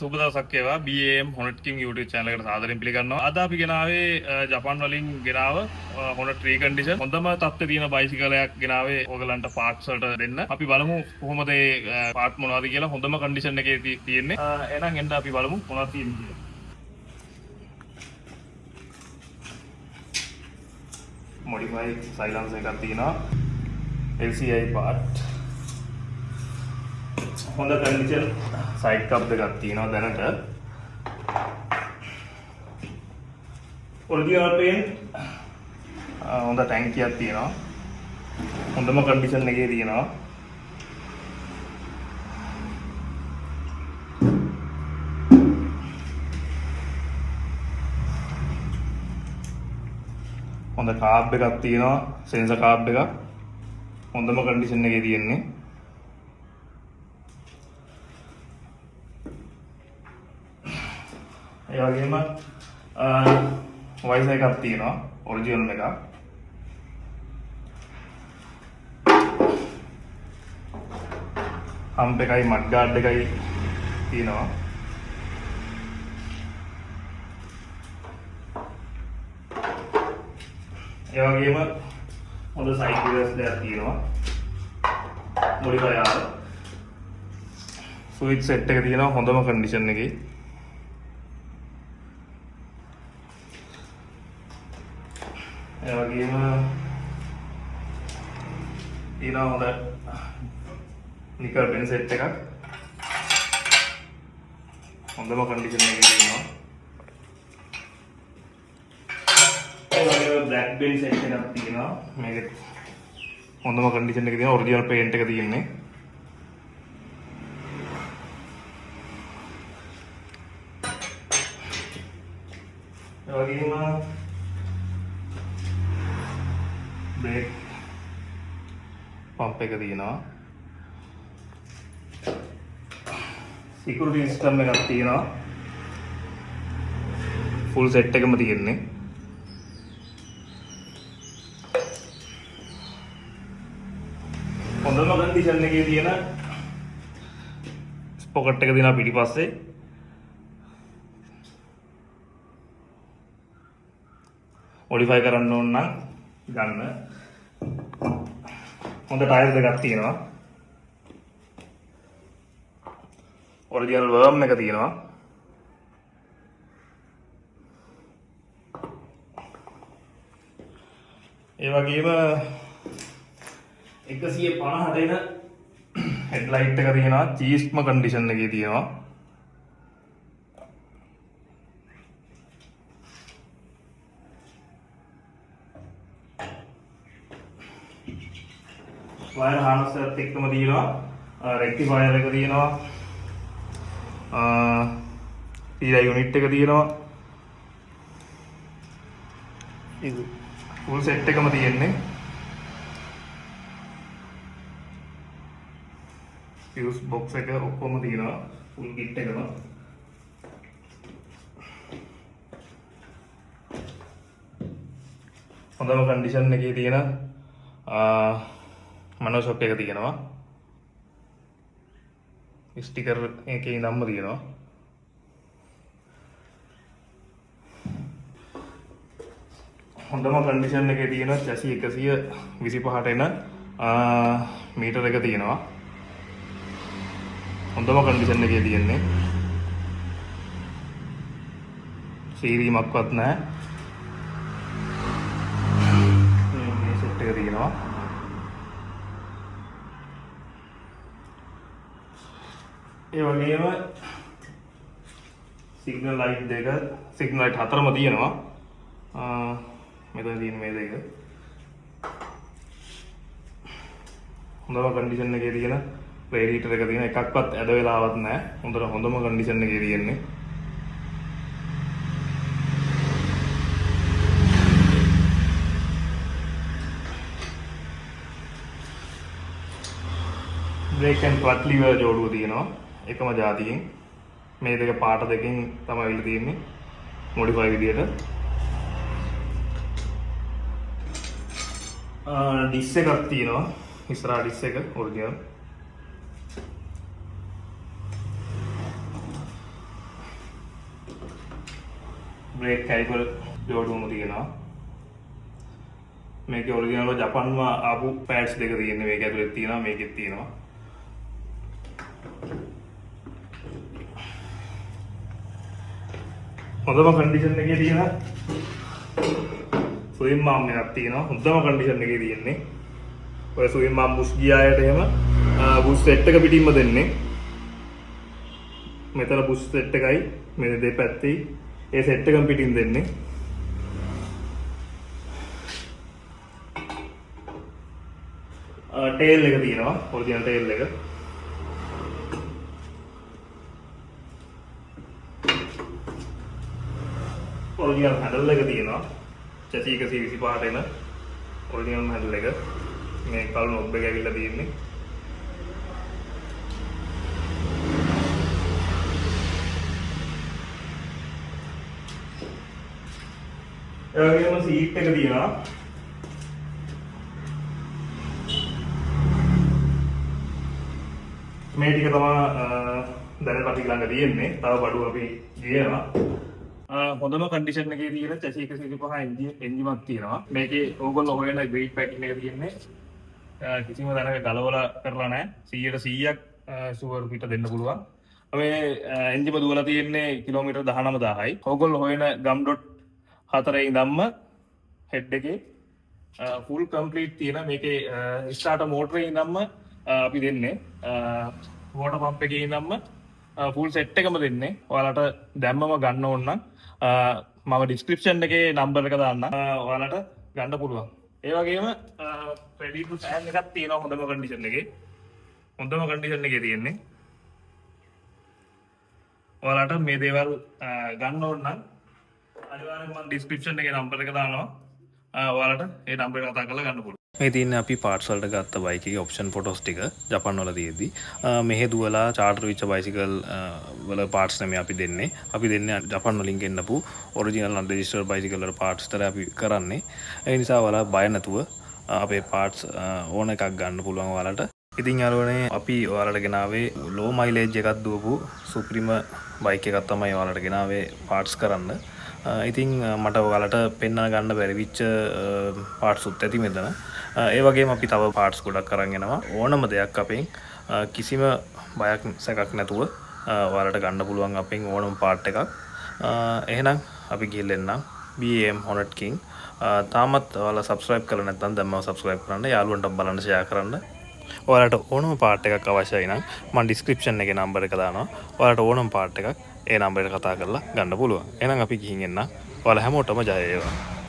සුබ දවසක් වේවා BAM Hornet King YouTube channel එකට සාදරයෙන් පිළිගන්නවා. අද අපි ගෙනාවේ ජපාන් වලින් ගෙනාව Hornet recondition හොඳම තත්ත්වයේ තියෙන බයිසිකලයක් ගෙනාවේ ඕගලන්ට පාර්ට්ස් වලට දෙන්න. අපි බලමු කොහොමද ඒ පාර්ට් මොනවද කියලා හොඳම කන්ඩිෂන් එකේ තියෙන්නේ. එහෙනම් එන්න අපි බලමු මොනවද තියෙන්නේ කියලා. modify silence එකක් තියෙනවා. LCI part හොඳ කන්ඩිෂන් සයිඩ් කප් දෙකක් තියෙනවා දැනට. ඔරිජිනල් පේන්ට් හොඳ ටැංකියක් තියෙනවා. හොඳම කන්ඩිෂන් එකේ තියෙනවා. හොඳ කාබ් එකක් තියෙනවා. සෙන්සර් කාබ් එකක් හොඳම කන්ඩිෂන් එකේ තියෙන්නේ. ඒ වගේම වයිසර් එකක් තියෙනවා ඔරිජිනල් එකක්. හම්ප් එකයි මඩ් ගාඩ් එකයි තියෙනවා. ඒ වගේම හොඳ සයිඩ් මිරර්ස් දෙකක් තියෙනවා. මොඩිෆයි ආර ස්විච් සෙට් එක තියෙනවා හොඳම කන්ඩිෂන් එකේ. ඒ වගේම තියෙනවා හොඳ නිකල් පෙන් සෙට් එකක් හොඳම කන්ඩිෂන් එකේ තියෙනවා. ඒ වගේම බ්ලැක් බෙන් සෙට් එකක් තියෙනවා. මේක හොඳම කන්ඩිෂන් එකේ තියෙනවා. ඔරිජිනල් පේන්ට් එක තියෙන්නේ. ඒ වගේම ब्रेक पंप එක තියෙනවා. සිකියුරිටි සිස්ටම් එකක් තියෙනවා. ෆුල් සෙට් එකම තියෙන්නේ. හොඳම කන්ඩිෂන් එකේ තියෙන ස්පොකට් එක තියෙනවා පිටිපස්සේ. මොඩිෆයි කරන්න ඕන නම් ගන්න. හොඳ ටයර් දෙකක් තියෙනවා. ඔරිජිනල් වර්ම් එක තියෙනවා. ඒ වගේම 150 දෙන හෙඩ්ලයිට් එක තියෙනවා. චීස්ම කන්ඩිෂන් එකේ තියෙනවා. වයර් හානස් එකත් එක්කම තියෙනවා. රෙක්ටිෆයර් එක තියෙනවා. පීඩා යුනිට් එක තියෙනවා. ඒක ෆුල් සෙට් එකම තියෙන්නේ. ෆියුස් බොක්ස් එක ඔක්කොම තියෙනවා. ෆුල් කිට් එකම. හොඳම කන්ඩිෂන් එකේ තියෙන මනෝ ෂොක් එක තියෙනවා. ස්ටිකර් එකේ ඉඳන්ම තියෙනවා. හොඳම කන්ඩිෂන් එකේ තියෙන චැසි 125ට එන මීටර එක තියෙනවා. හොඳම කන්ඩිෂන් එකේ තියෙන්නේ. සීරීමක්වත් නැහැ. මේ සෙට් එක තියෙනවා. ඒ වගේම සිග්නල් ලයිට් දෙක සිග්නල් ලයිට් හතරම තියෙනවා. මෙතන තියෙන මේ දෙක හොඳම කන්ඩිෂන් එකේ තියෙන රේඩියේටර් එක තියෙන එකක්වත් ඇද වෙලාවත් නැහැ. හොඳම කන්ඩිෂන් එකේ තියෙන්නේ. බ්‍රේක් ඇන්ඩ් ක්ලච් ලිවර් ජෝඩුව තියෙනවා. එකම જાතියෙන් මේ දෙක පාට දෙකකින් තමයි අවිල්ල තියෙන්නේ මොඩිෆයි විදියට. ඩිස් එකක් තියෙනවා. ඉස්සරහා ඩිස් එක ඔරිජිනල්. බ්‍රේක් කැලිපර් ජෝඩුවම තියෙනවා. මේකේ ඔරිජිනල් ජපාන්ම ආපු පැඩ්ස් දෙක තියෙනවා. මේක ඇතුලේ තියෙනවා මේකෙත් තියෙනවා. හොඳම කන්ඩිෂන් එකේ තියෙන ස්විම් ආම් එකක් තියෙනවා. හොඳම කන්ඩිෂන් එකේ තියෙන්නේ. ඔය ස්විම් ආම් බුෂ් ගියායට එහෙම බුෂ් සෙට් එක පිටින්ම දෙන්නේ. මෙතන බුෂ් සෙට් එකයි මේ දෙපැත්තේ ඒ සෙට් එකම පිටින් දෙන්නේ. ටේල් එක තියෙනවා ඔරිජිනල් ටේල් එක. ඔරිජිනල් හැන්ඩල් එක තියෙනවා. චැසි 125ට එන ඔරිජිනල් හැන්ඩල් එක. මේ කළු නොබ් එක ඇවිල්ලා තියෙන්නේ. ඒ වගේම සීට් එක තියෙනවා. මේ ටික තමයි දැනට අපි ළඟ තියෙන්නේ. තව බඩුව අපි ගියනවා. හොඳම කන්ඩිෂන් එකේ තියෙන චැසි 125 එන්ජිමක් තියෙනවා. මේකේ ඕගොල්ලෝ හොයන වෙයිට් පැකින් එක තියෙන්නේ කිසිම දැනක ගලවලා කරලා නැහැ. 100%ක් ෂුවර් පිට දෙන්න පුළුවන්. මේ එන්ජිම දුවලා තියෙන්නේ කිලෝමීටර් 19000යි. ඕගොල්ලෝ හොයන ගම් ඩොට් 4 ඉඳන්ම හෙඩ් එකේ ෆුල් කම්ප්ලීට් තියෙන මේකේ ස්ටාර්ටර් මෝටරේ ඉඳන්ම අපි දෙන්නේ වෝටර් පම්ප් එකේ ඉඳන්ම ෆුල් සෙට් එකම දෙන්නේ. ඔයාලට දැම්මම ගන්න ඕන නම් මම ඩිස්ක්‍රිප්ෂන් එකේ නම්බර් එක දාන්න. ඔයාලට ගන්න පුළුවන්. ඒ වගේම රෙඩි ටු ටෑන් එකක් තියෙනවා හොඳම කන්ඩිෂන් එකේ. හොඳම කන්ඩිෂන් එකේ තියෙන්නේ. ඔයාලට මේ දේවල් ගන්න ඕන නම් අනිවාර්යෙන්ම මම ඩිස්ක්‍රිප්ෂන් එකේ නම්බර් එක දානවා. ඔයාලට ඒ නම්බර් එක කතා කරලා ගන්න පුළුවන්. මේ තියෙන්නේ අපි පාර්ට්ස් වලට ගත්ත බයික් එකේ ඔප්ෂන් ෆොටෝස් ටික ජපාන් වල තියෙද්දි මෙහෙ දුවලා චාර්ටර් වෙච්ච බයිසිකල් වල පාර්ට්ස් නෙමෙයි අපි දෙන්නේ. අපි දෙන්නේ ජපාන් වලින් ගෙන්නපු ඔරිජිනල් අන්රෙජිස්ටර්ඩ් බයිසිකල් වල පාර්ට්ස් විතර අපි කරන්නේ. ඒ නිසා ඔයාලා බය නැතුව අපේ පාර්ට්ස් ඕන එකක් ගන්න පුළුවන් ඔයාලට. ඉතින් යාළුවනේ අපි ඔයාලට ගෙනාවේ ලෝ මයිලේජ් එකක් දුවපු සුප්‍රීම බයික් එකක් තමයි ඔයාලට ගෙනාවේ පාර්ට්ස් කරන්න. ඉතින් මට ඔයාලට පෙන්වන්න ගන්න බැරි විච්ච පාර්ට්ස් උත් ඇති මෙතන. ඒ වගේම අපි තව පාර්ට්ස් ගොඩක් අරන් එනවා. ඕනම දෙයක් අපෙන් කිසිම බයක් සැකක් නැතුව ඔයාලට ගන්න පුළුවන් අපෙන් ඕනම පාර්ට් එකක්. එහෙනම් අපි ගිහින් එන්නම් BAM Hornet King. තාමත් ඔයාලා subscribe කරලා නැත්නම් දැන්ම subscribe කරන්න. යාළුවන්ට බලන්න share කරන්න. ඔයාලට ඕනම පාර්ට් එකක් අවශ්‍යයි නම් මම description එකේ නම්බර් එක දානවා. ඔයාලට ඕනම පාර්ට් එකක් ඒ නම්බරේට කතා කරලා ගන්න පුළුවන්. එහෙනම් අපි ගිහින් එන්න. ඔයාලා හැමෝටම ජය වේවා.